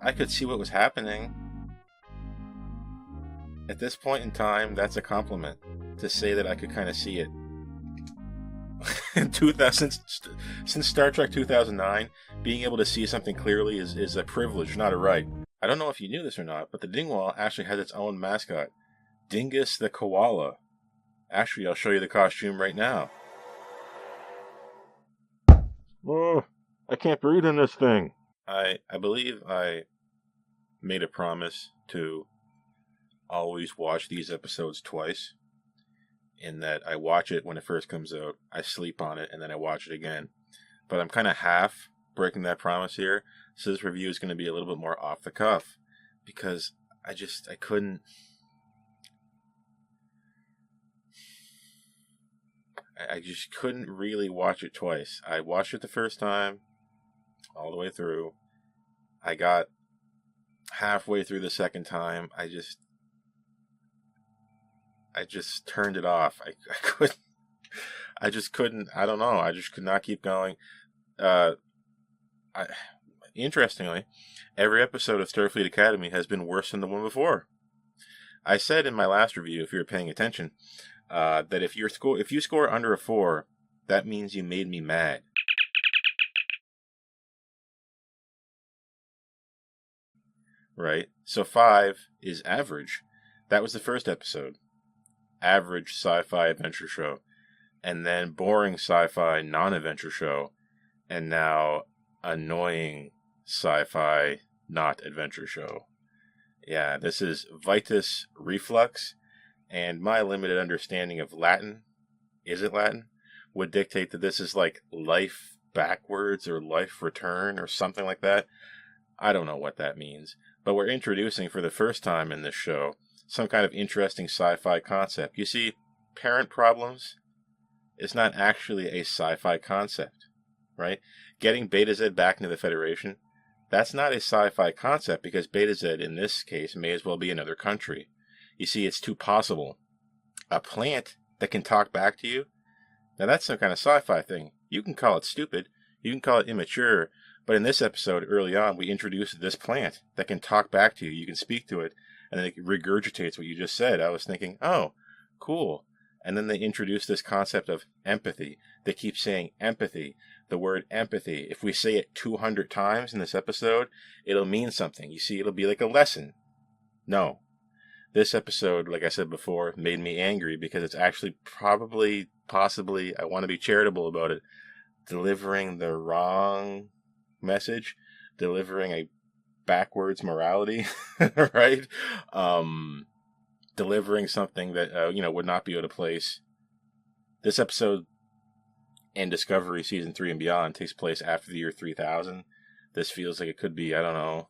I could see what was happening. At this point in time, that's a compliment to say that I could kind of see it. In 2000, since Star Trek 2009, being able to see something clearly is a privilege, not a right. I don't know if you knew this or not, but the Dingwall actually has its own mascot, Dingus the Koala. Actually, I'll show you the costume right now. Oh, I can't breathe in this thing. I believe I made a promise to always watch these episodes twice. In that I watch it when it first comes out, I sleep on it, and then I watch it again. But I'm kind of half breaking that promise here, so this review is going to be a little bit more off the cuff, because I couldn't... I just couldn't really watch it twice. I watched it the first time, all the way through. I got halfway through the second time. I just turned it off. I just couldn't. I don't know. I just could not keep going. Interestingly, every episode of Starfleet Academy has been worse than the one before. I said in my last review, if you were paying attention, that if you score under a 4, that means you made me mad. Right? So 5 is average. That was the first episode. Average sci-fi adventure show. And then boring sci-fi non-adventure show. And now annoying sci-fi not adventure show. Yeah, this is Vitus Reflux. And my limited understanding of Latin, is it Latin, would dictate that this is like life backwards or life return or something like that. I don't know what that means. But we're introducing for the first time in this show some kind of interesting sci-fi concept. You see, parent problems is not actually a sci-fi concept, right? Getting Beta Z back into the Federation, that's not a sci-fi concept because Beta Z, in this case, may as well be another country. You see, it's too possible. A plant that can talk back to you, now that's some kind of sci-fi thing. You can call it stupid, you can call it immature, but in this episode, early on, we introduced this plant that can talk back to you. You can speak to it, and then it regurgitates what you just said. I was thinking, oh, cool. And then they introduced this concept of empathy. They keep saying empathy, the word empathy. If we say it 200 times in this episode, it'll mean something. You see, it'll be like a lesson. No. This episode, like I said before, made me angry because it's actually possibly, I want to be charitable about it, delivering the wrong message, delivering a backwards morality, right? Delivering something that, would not be out of place. This episode and Discovery Season 3 and beyond takes place after the year 3000. This feels like it could be, 1,000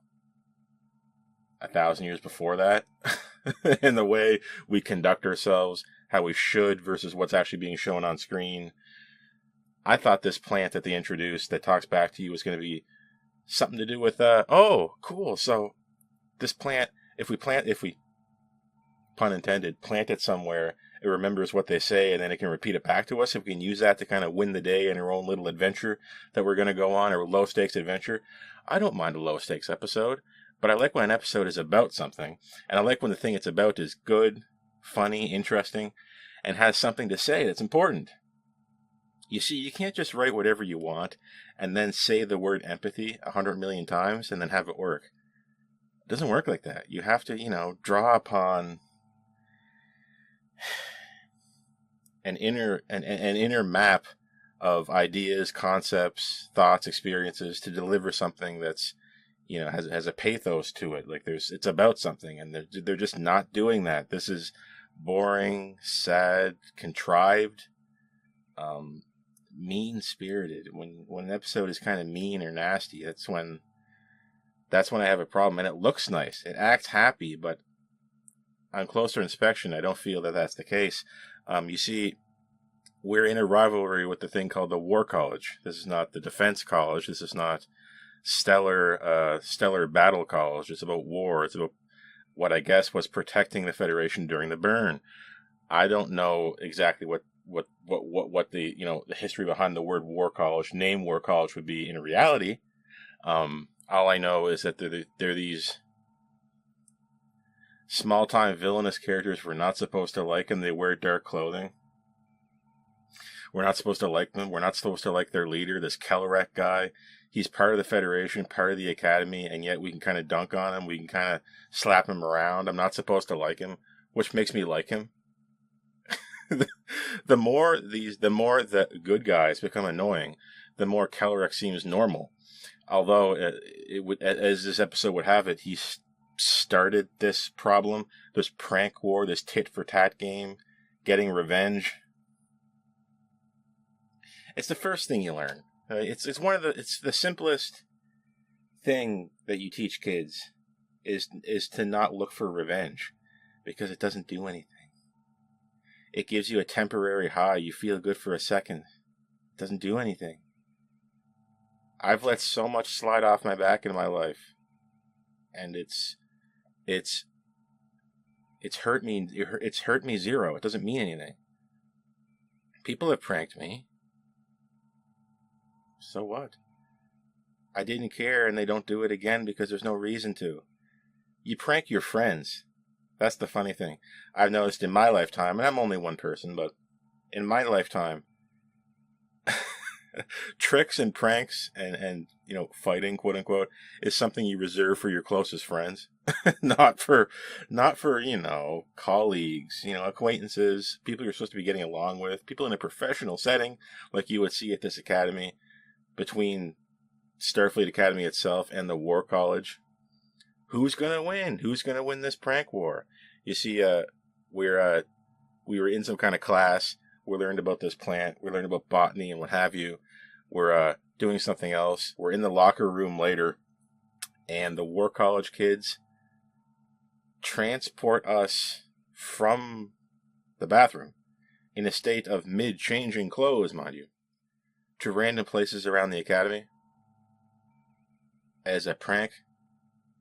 years before that. In the way we conduct ourselves, how we should versus what's actually being shown on screen. I thought this plant that they introduced that talks back to you was going to be something to do with, oh, cool. So this plant, if we, pun intended, plant it somewhere, it remembers what they say and then it can repeat it back to us. If we can use that to kind of win the day in our own little adventure that we're going to go on, or low stakes adventure. I don't mind a low stakes episode, but I like when an episode is about something. And I like when the thing it's about is good, funny, interesting, and has something to say that's important. You see, you can't just write whatever you want and then say the word empathy 100 million times and then have it work. It doesn't work like that. You have to, draw upon an inner map of ideas, concepts, thoughts, experiences to deliver something that's, has a pathos to it. Like it's about something, and they're just not doing that. This is boring, sad, contrived, mean-spirited. When an episode is kind of mean or nasty, that's when I have a problem. And it looks nice, it acts happy, but on closer inspection, I don't feel that that's the case. You see, we're in a rivalry with the thing called the War College. This is not the Defense College. This is not Stellar Battle College. It's about war. It's about what I guess was protecting the Federation during the burn. I don't know exactly what the the history behind the word War College, name War College, would be in reality. I All I know is that they're these small-time villainous characters we're not supposed to like, and they wear dark clothing. We're not supposed to like them. We're not supposed to like their leader, this Kellerak guy. He's part of the Federation, part of the Academy, and yet we can kind of dunk on him. We can kind of slap him around. I'm not supposed to like him, which makes me like him. the more the good guys become annoying, the more Kellerak seems normal. Although, as this episode would have it, he started this problem, this prank war, this tit-for-tat game, getting revenge. It's the first thing you learn. It's the simplest thing that you teach kids is to not look for revenge, because it doesn't do anything. It gives you a temporary high. You feel good for a second. It doesn't do anything. I've let so much slide off my back in my life, and it's hurt me. It's hurt me zero. It doesn't mean anything. People have pranked me. So what? I didn't care, and they don't do it again because there's no reason to. You prank your friends. That's the funny thing. I've noticed in my lifetime, and I'm only one person, but in my lifetime, tricks and pranks and fighting, quote unquote, is something you reserve for your closest friends. not for colleagues, acquaintances, people you're supposed to be getting along with, people in a professional setting like you would see at this academy, between Starfleet Academy itself and the War College. Who's gonna win? Who's gonna win this prank war? You see, we were in some kind of class. We learned about this plant. We learned about botany and what have you. We're doing something else. We're in the locker room later, and the War College kids transport us from the bathroom in a state of mid-changing clothes, mind you, to random places around the academy as a prank,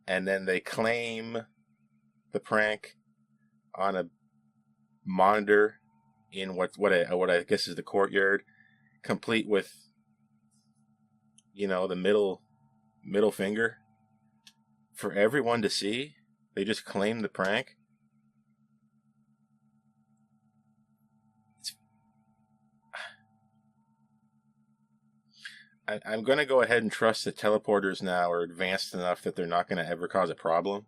and then they claim the prank on a monitor in what I guess is the courtyard, complete with the middle finger for everyone to see. They just claim the prank. I'm going to go ahead and trust that teleporters now are advanced enough that they're not going to ever cause a problem.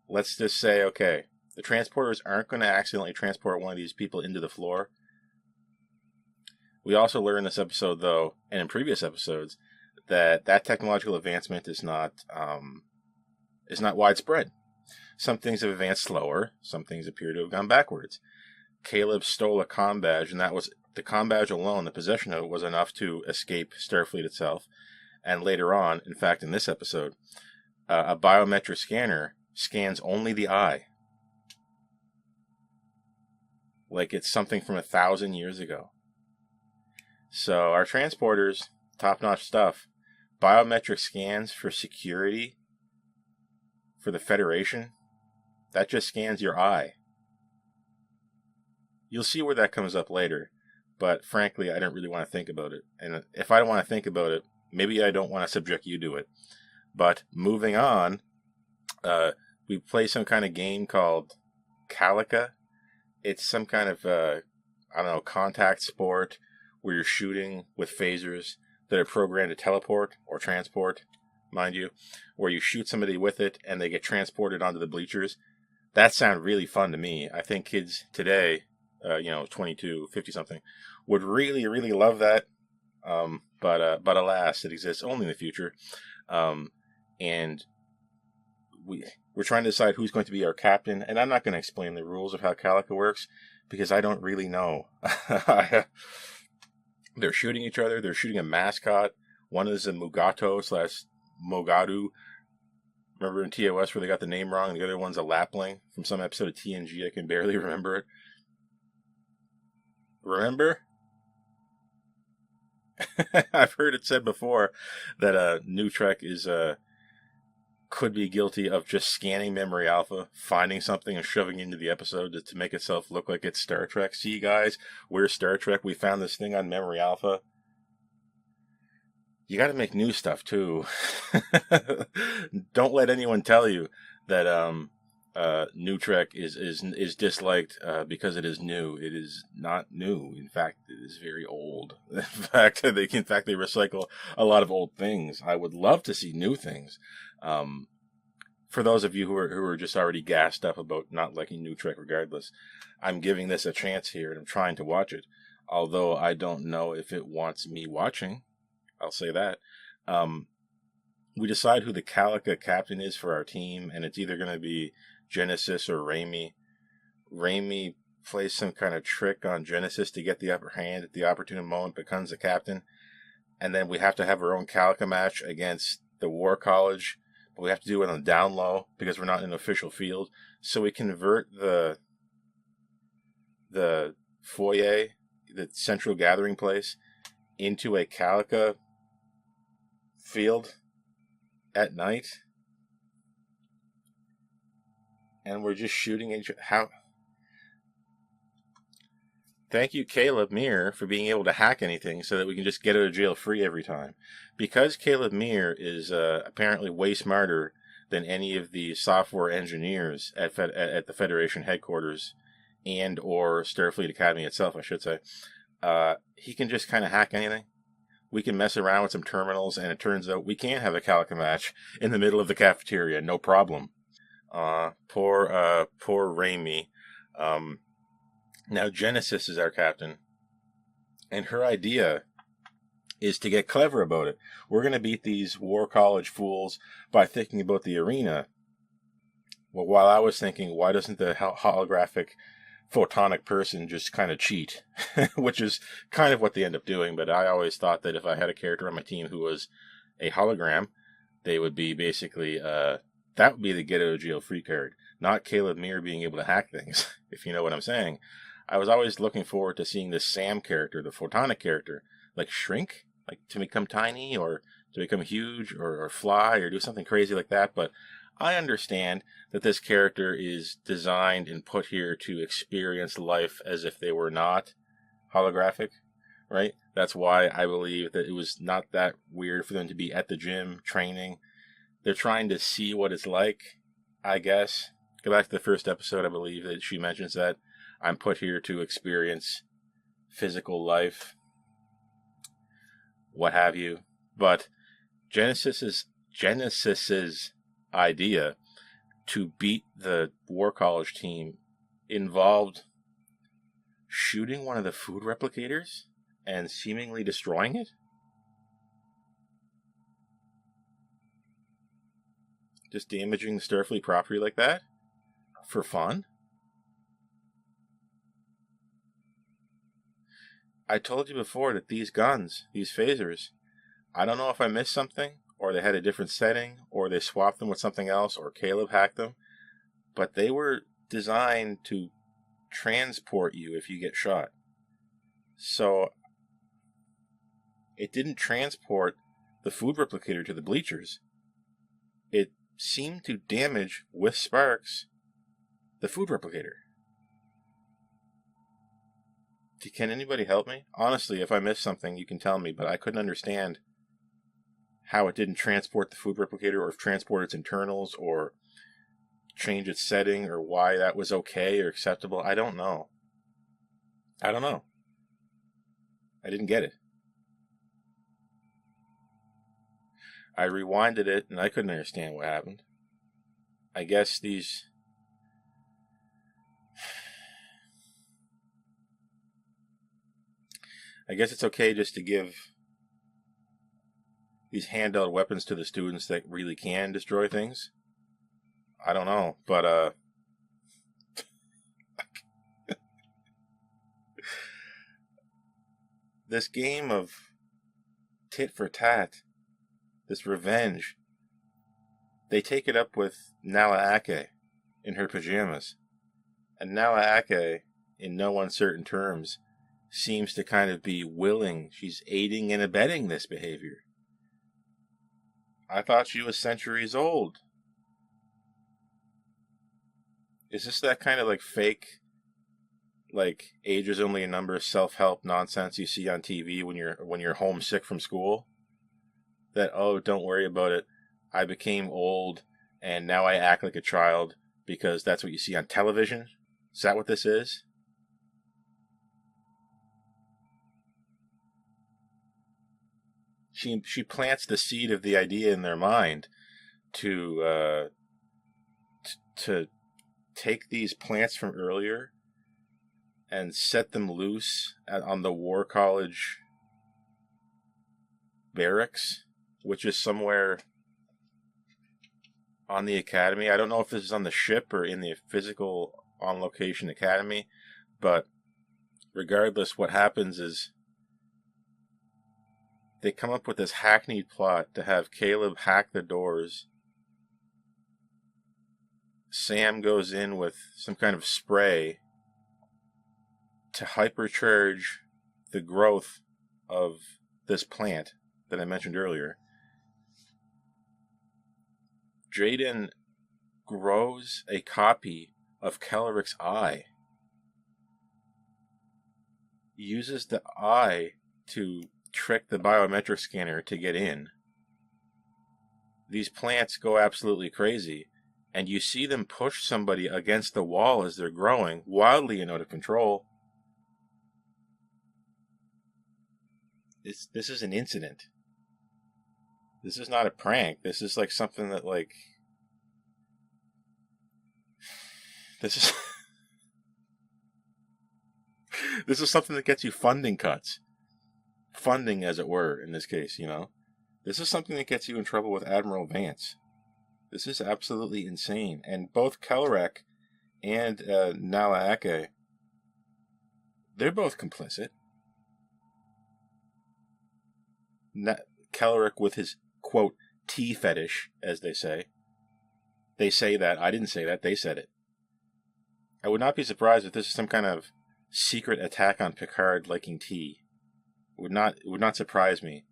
Let's just say, okay, the transporters aren't going to accidentally transport one of these people into the floor. We also learned in this episode, though, and in previous episodes, that technological advancement is not widespread. Some things have advanced slower. Some things appear to have gone backwards. Caleb stole a comm badge, and that was the comm badge alone, the possession of it, was enough to escape Starfleet itself. And later on, in fact, in this episode, a biometric scanner scans only the eye. Like it's something from 1,000 years ago. So our transporters, top-notch stuff. Biometric scans for security for the Federation, that just scans your eye. You'll see where that comes up later. But frankly, I don't really want to think about it. And if I don't want to think about it, maybe I don't want to subject you to it. But moving on, we play some kind of game called Calica. It's some kind of, contact sport where you're shooting with phasers that are programmed to teleport or transport, mind you, where you shoot somebody with it and they get transported onto the bleachers. That sounds really fun to me. I think kids today, 22, 50-something, would really, really love that. But alas, it exists only in the future. And we're trying to decide who's going to be our captain. And I'm not going to explain the rules of how Calica works, because I don't really know. They're shooting each other. They're shooting a mascot. One is a Mugato/Mogadu. Remember in TOS where they got the name wrong? The other one's a lapling from some episode of TNG. I can barely remember it. Remember? I've heard it said before that New Trek could be guilty of just scanning memory alpha, finding something and shoving it into the episode to make itself look like it's Star Trek. See, guys, we're Star Trek. We found this thing on memory alpha. you got to make new stuff too. Don't let anyone tell you that New Trek is disliked because it is new. It is not new. In fact, it is very old. In fact, they recycle a lot of old things. I would love to see new things. For those of you who are just already gassed up about not liking New Trek, regardless, I'm giving this a chance here, and I'm trying to watch it. Although I don't know if it wants me watching. I'll say that. We decide who the Calica captain is for our team, and it's either going to be Genesis or Reymi. Reymi plays some kind of trick on Genesis to get the upper hand at the opportune moment, becomes the captain, and then we have to have our own Calica match against the War College, but we have to do it on the down low because we're not in an official field. So we convert the foyer, the central gathering place, into a Calica field at night, and we're just shooting each other. How? Thank you, Caleb Meir, for being able to hack anything so that we can just get out of jail free every time. Because Caleb Meir is apparently way smarter than any of the software engineers at the Federation headquarters and or Starfleet Academy itself, I should say. He can just kind of hack anything. We can mess around with some terminals, and it turns out we can have a Calica match in the middle of the cafeteria, no problem. Poor Reymi. Now Genesis is our captain, and her idea is to get clever about it. We're going to beat these War College fools by thinking about the arena. Well, while I was thinking, why doesn't the holographic photonic person just kind of cheat? Which is kind of what they end up doing, but I always thought that if I had a character on my team who was a hologram, they would be basically, that would be the get out of jail free card, not Caleb Meir being able to hack things, if you know what I'm saying. I was always looking forward to seeing this Sam character, the photonic character, like shrink, like to become tiny, or to become huge, or fly, or do something crazy like that, but I understand that this character is designed and put here to experience life as if they were not holographic, right? That's why I believe that it was not that weird for them to be at the gym training. They're trying to see what it's like, I guess. Go back to the first episode, I believe that she mentions that I'm put here to experience physical life, what have you. But Genesis's idea to beat the War College team involved shooting one of the food replicators and seemingly destroying it? Just damaging the Starfleet property like that? For fun? I told you before that these guns, these phasers, I don't know if I missed something, or they had a different setting, or they swapped them with something else, or Caleb hacked them, but they were designed to transport you if you get shot. So it didn't transport the food replicator to the bleachers. It seemed to damage, with sparks, the food replicator. Can anybody help me? Honestly, if I missed something, you can tell me, but I couldn't understand how it didn't transport the food replicator, or transport its internals, or change its setting, or why that was okay or acceptable. I don't know. I didn't get it. I rewinded it, and I couldn't understand what happened. I guess it's okay just to give these handheld weapons to the students that really can destroy things. I don't know, but this game of tit for tat, this revenge, they take it up with Nahla Ake in her pajamas. And Nahla Ake, in no uncertain terms, seems to kind of be willing. She's aiding and abetting this behavior. I thought she was centuries old. Is this that kind of like fake, like age is only a number, self-help nonsense you see on TV when you're homesick from school? that, oh, don't worry about it, I became old and now I act like a child because that's what you see on television? Is that what this is? She plants the seed of the idea in their mind to take these plants from earlier and set them loose on the War College barracks, which is somewhere on the academy. I don't know if this is on the ship or in the physical on-location academy, but regardless, what happens is they come up with this hackneyed plot to have Caleb hack the doors. Sam goes in with some kind of spray to hypercharge the growth of this plant that I mentioned earlier. Jaden grows a copy of Kellerick's eye. Uses the eye to trick the biometric scanner to get in. These plants go absolutely crazy, and you see them push somebody against the wall as they're growing, wildly and out of control. This is an incident. This is not a prank. This is like something that, like, this is this is something that gets you funding cuts. Funding, as it were, in this case, you know. This is something that gets you in trouble with Admiral Vance. This is absolutely insane. And both Kellerick and Nahla, they're both complicit. Kellerick with his, quote, tea fetish, as they say. They say that. I didn't say that. They said it. I would not be surprised if this is some kind of secret attack on Picard liking tea. It would not surprise me.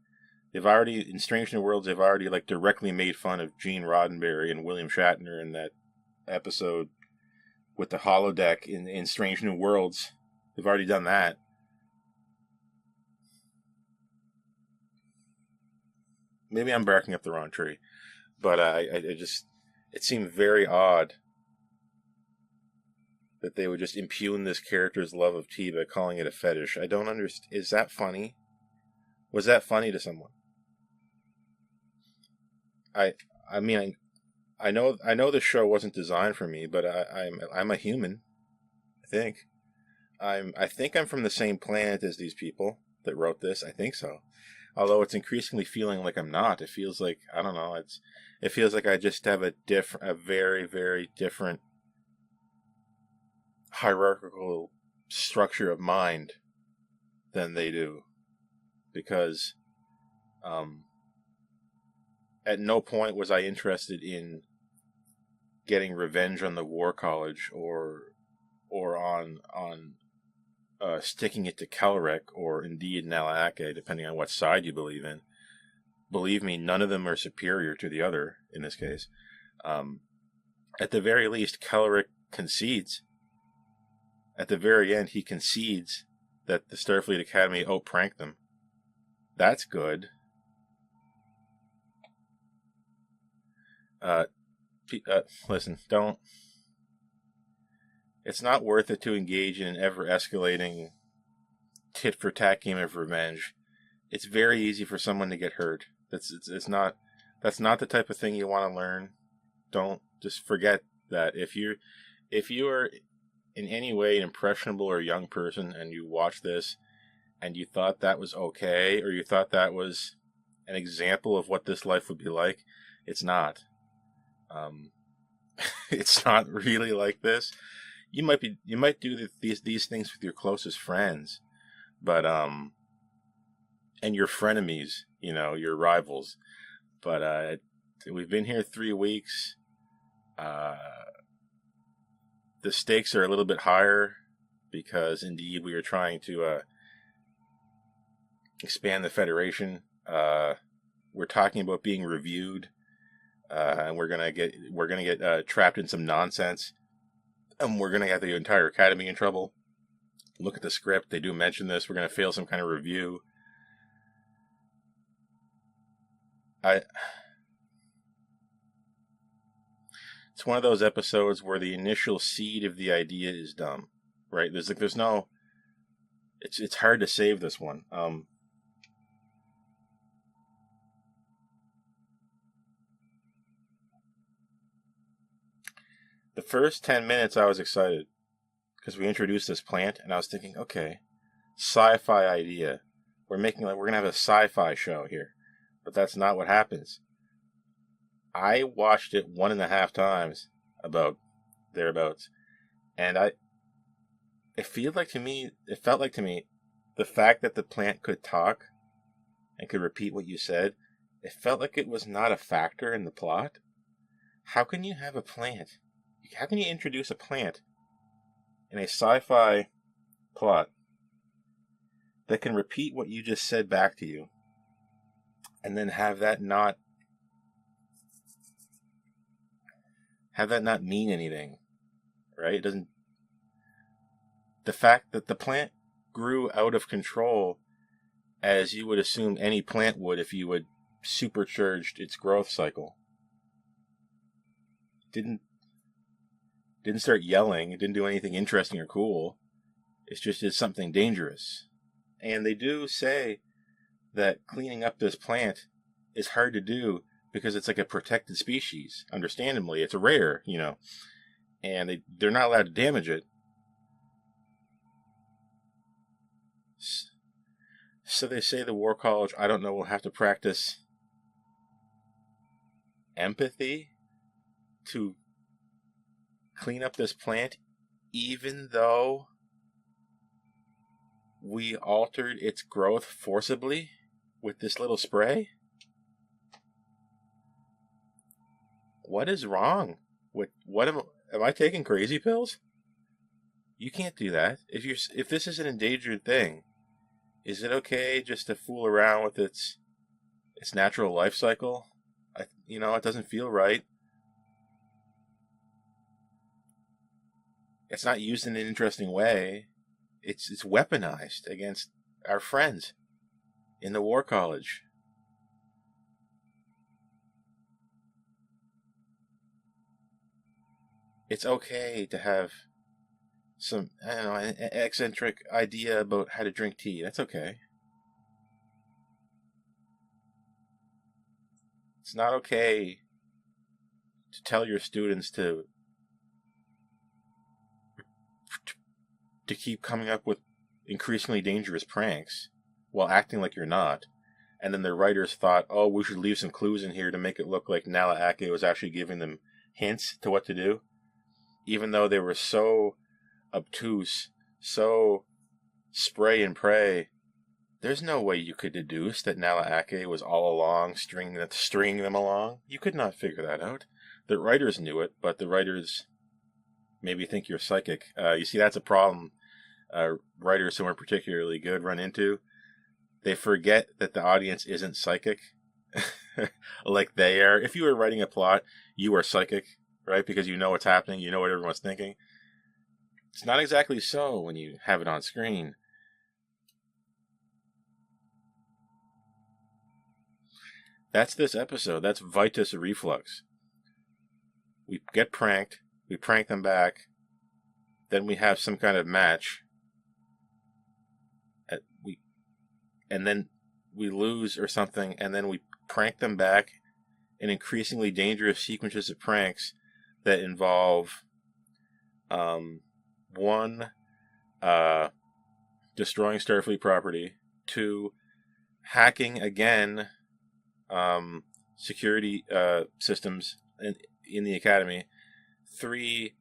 They've already, in Strange New Worlds, they've already, like, directly made fun of Gene Roddenberry and William Shatner in that episode with the holodeck in Strange New Worlds. They've already done that. Maybe I'm barking up the wrong tree, but it seemed very odd that they would just impugn this character's love of tea by calling it a fetish. I don't understand. Is that funny? Was that funny to someone? I mean, I know the show wasn't designed for me, but I'm a human. I think I'm from the same planet as these people that wrote this. I think so. Although it's increasingly feeling like I'm not. It feels like, I don't know, it feels like I just have a very, very different hierarchical structure of mind than they do. Because at no point was I interested in getting revenge on the War College or on sticking it to Kellerick, or indeed Nahla, depending on what side you believe in. Believe me, none of them are superior to the other in this case. At the very least, Kellerick concedes. At the very end, he concedes that the Starfleet Academy outpranked them. That's good. Listen, don't. It's not worth it to engage in an ever-escalating tit-for-tat game of revenge. It's very easy for someone to get hurt. That's not the type of thing you want to learn. Don't just forget that. If you are in any way an impressionable or young person and you watch this and you thought that was okay, or you thought that was an example of what this life would be like, it's not. It's not really like this. You might do these things with your closest friends, but and your frenemies, your rivals. But we've been here 3 weeks. The stakes are a little bit higher because indeed we are trying to expand the Federation. We're talking about being reviewed, and we're gonna get trapped in some nonsense. And we're going to get the entire Academy in trouble. Look at the script. They do mention this. We're going to fail some kind of review. It's one of those episodes where the initial seed of the idea is dumb, right? There's no. It's hard to save this one. The first 10 minutes I was excited because we introduced this plant, and I was thinking, okay, sci-fi idea. We're gonna have a sci-fi show here, but that's not what happens. I watched it 1.5 times, about thereabouts, and it felt like to me, the fact that the plant could talk and could repeat what you said, it felt like it was not a factor in the plot. How can you have a plant? How can you introduce a plant in a sci-fi plot that can repeat what you just said back to you, and then have that not mean anything, right? It doesn't. The fact that the plant grew out of control, as you would assume any plant would if you had supercharged its growth cycle. Didn't start yelling. It didn't do anything interesting or cool. It's just did something dangerous. And they do say that cleaning up this plant is hard to do because it's like a protected species. Understandably, it's a rare, and they're not allowed to damage it. So they say the War College, I don't know, will have to practice empathy to clean up this plant, even though we altered its growth forcibly with this little spray? What is wrong with am I taking crazy pills? You can't do that. If this is an endangered thing, is it okay just to fool around with its natural life cycle? It doesn't feel right. It's not used in an interesting way. It's weaponized against our friends in the War College. It's okay to have some, an eccentric idea about how to drink tea. That's okay. It's not okay to tell your students to keep coming up with increasingly dangerous pranks while acting like you're not. And then the writers thought, oh, we should leave some clues in here to make it look like Nahla Ake was actually giving them hints to what to do. Even though they were so obtuse, so spray and pray, there's no way you could deduce that Nahla Ake was all along stringing them along. You could not figure that out. The writers knew it, but the writers maybe think you're psychic. You see, that's a problem writers who aren't particularly good run into. They forget that the audience isn't psychic like they are. If you were writing a plot, you are psychic, right? Because you know what's happening, you know what everyone's thinking. It's not exactly so when you have it on screen. That's this episode. That's Vitus Reflux. We get pranked. We prank them back. Then we have some kind of match. And then we lose or something. And then we prank them back in increasingly dangerous sequences of pranks that involve one, destroying Starfleet property. 2, hacking again security systems in the Academy. 3,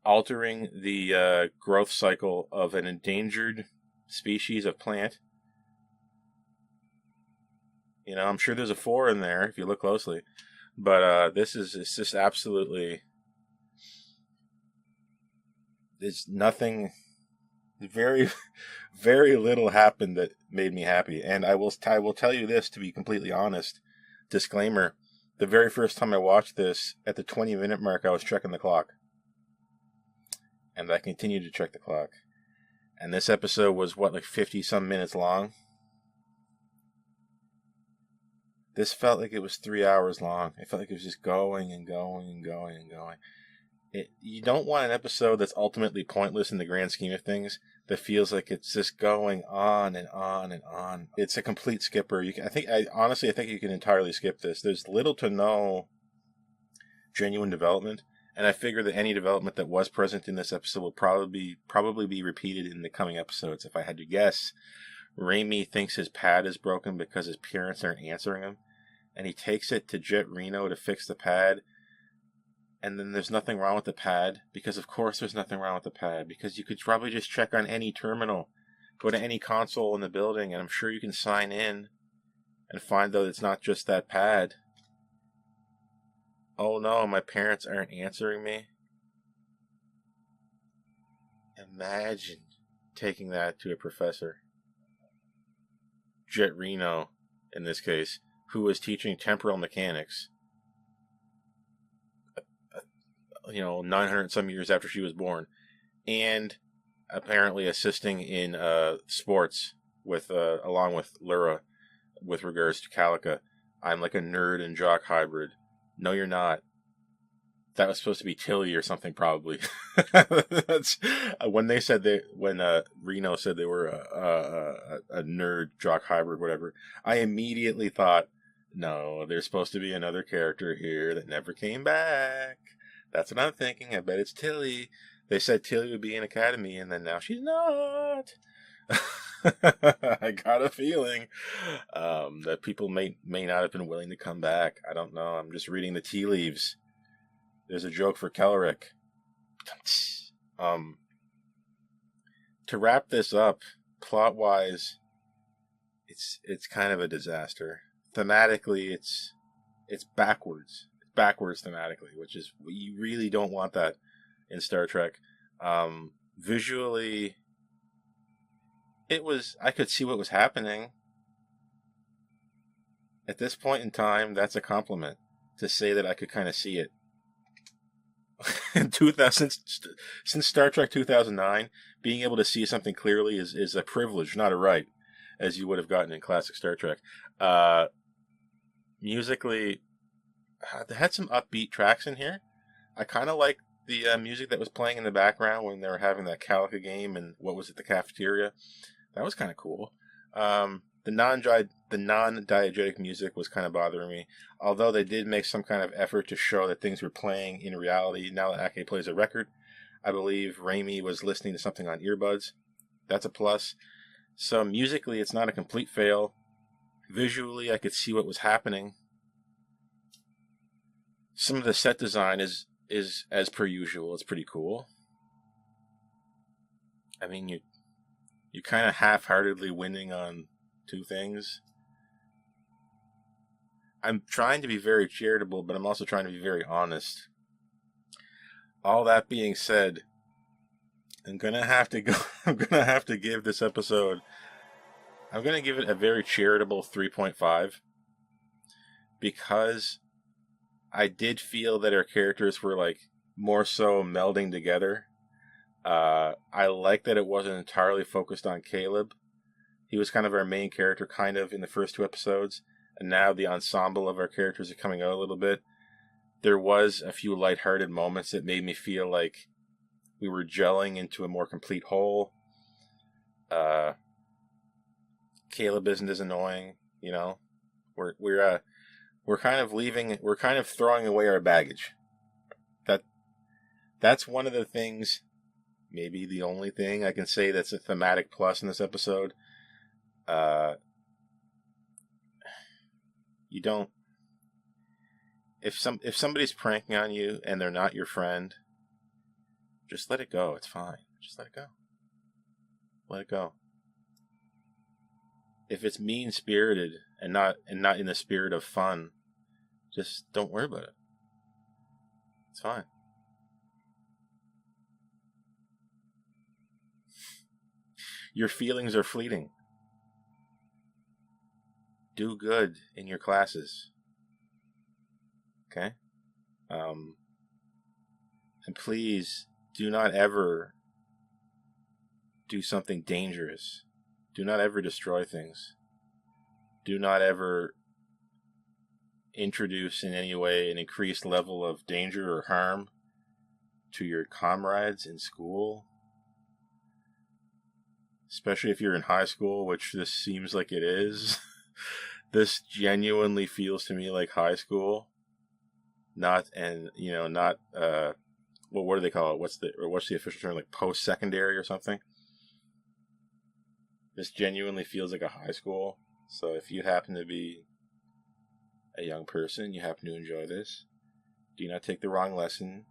altering the growth cycle of an endangered species of plant. I'm sure there's a 4 in there if you look closely. But it's just absolutely... There's nothing... Very, very little happened that made me happy. And I will tell you this, to be completely honest. Disclaimer. The very first time I watched this, at the 20-minute mark, I was checking the clock. And I continued to check the clock. And this episode was, 50-some minutes long? This felt like it was 3 hours long. It felt like it was just going and going and going and going. You don't want an episode that's ultimately pointless in the grand scheme of things, that feels like it's just going on and on and on. It's a complete skipper. Honestly, I think you can entirely skip this. There's little to no genuine development, and I figure that any development that was present in this episode will probably be repeated in the coming episodes. If I had to guess, Reymi thinks his pad is broken because his parents aren't answering him, and he takes it to Jett Reno to fix the pad. And then there's nothing wrong with the pad, because of course there's nothing wrong with the pad, because you could probably just check on any terminal, go to any console in the building, and I'm sure you can sign in and find out it's not just that pad. Oh no, my parents aren't answering me. Imagine taking that to a professor. Jett Reno, in this case, who was teaching temporal mechanics, 900 some years after she was born, and apparently assisting in sports with along with Lura with regards to Calica. I'm like a nerd and jock hybrid. No, you're not. That was supposed to be Tilly or something, probably. That's when Reno said they were a nerd jock hybrid, whatever. I immediately thought, no, there's supposed to be another character here that never came back. That's what I'm thinking. I bet it's Tilly. They said Tilly would be in Academy, and then now she's not. I got a feeling that people may not have been willing to come back. I don't know. I'm just reading the tea leaves. There's a joke for Kellerick. To wrap this up, plot-wise, it's kind of a disaster. Thematically, it's backwards. Backwards thematically, which is, you really don't want that in Star Trek. Visually, I could see what was happening. At this point in time, that's a compliment, to say that I could kind of see it. In 2000, since Star Trek 2009, being able to see something clearly is a privilege, not a right, as you would have gotten in classic Star Trek. Musically, they had some upbeat tracks in here. I kind of like the music that was playing in the background when they were having that Calica game and what was it, the cafeteria. That was kind of cool. The non-diegetic music was kind of bothering me, although they did make some kind of effort to show that things were playing in reality. Now that Ake plays a record, I believe Reymi was listening to something on earbuds. That's a plus. So musically, it's not a complete fail. Visually, I could see what was happening. Some of the set design is as per usual. It's pretty cool. I mean, you kind of half-heartedly winning on two things. I'm trying to be very charitable, but I'm also trying to be very honest. All that being said, I'm gonna have to give this episode, I'm gonna give it a very charitable 3.5, because I did feel that our characters were like more so melding together. I like that it wasn't entirely focused on Caleb. He was kind of our main character, kind of, in the first two episodes, and now the ensemble of our characters are coming out a little bit. There was a few lighthearted moments that made me feel like we were gelling into a more complete whole. Caleb isn't as annoying, you know. We're kind of throwing away our baggage. That's one of the things, maybe the only thing I can say that's a thematic plus in this episode. You don't. If somebody's pranking on you and they're not your friend, just let it go. It's fine. Just let it go. Let it go. If it's mean-spirited and not in the spirit of fun, just don't worry about it. It's fine. Your feelings are fleeting. Do good in your classes. Okay? And please do not ever do something dangerous. Do not ever destroy things. Do not ever introduce in any way an increased level of danger or harm to your comrades in school, especially if you're in high school, which this seems like it is. This genuinely feels to me like high school, not what do they call it? What's the official term? Like post-secondary or something? This genuinely feels like a high school. So if you happen to be a young person, you happen to enjoy this, do not take the wrong lesson.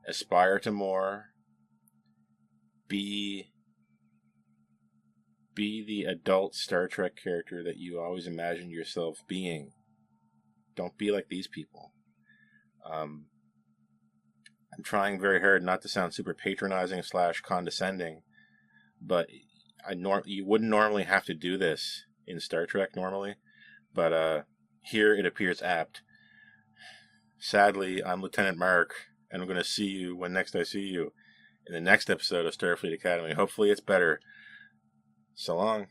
Aspire to more. Be the adult Star Trek character that you always imagined yourself being. Don't be like these people. I'm trying very hard not to sound super patronizing / condescending, but you wouldn't normally have to do this in Star Trek normally, but here it appears apt. Sadly, I'm Lieutenant Mark, and I'm going to see you when next I see you in the next episode of Starfleet Academy. Hopefully it's better. So long.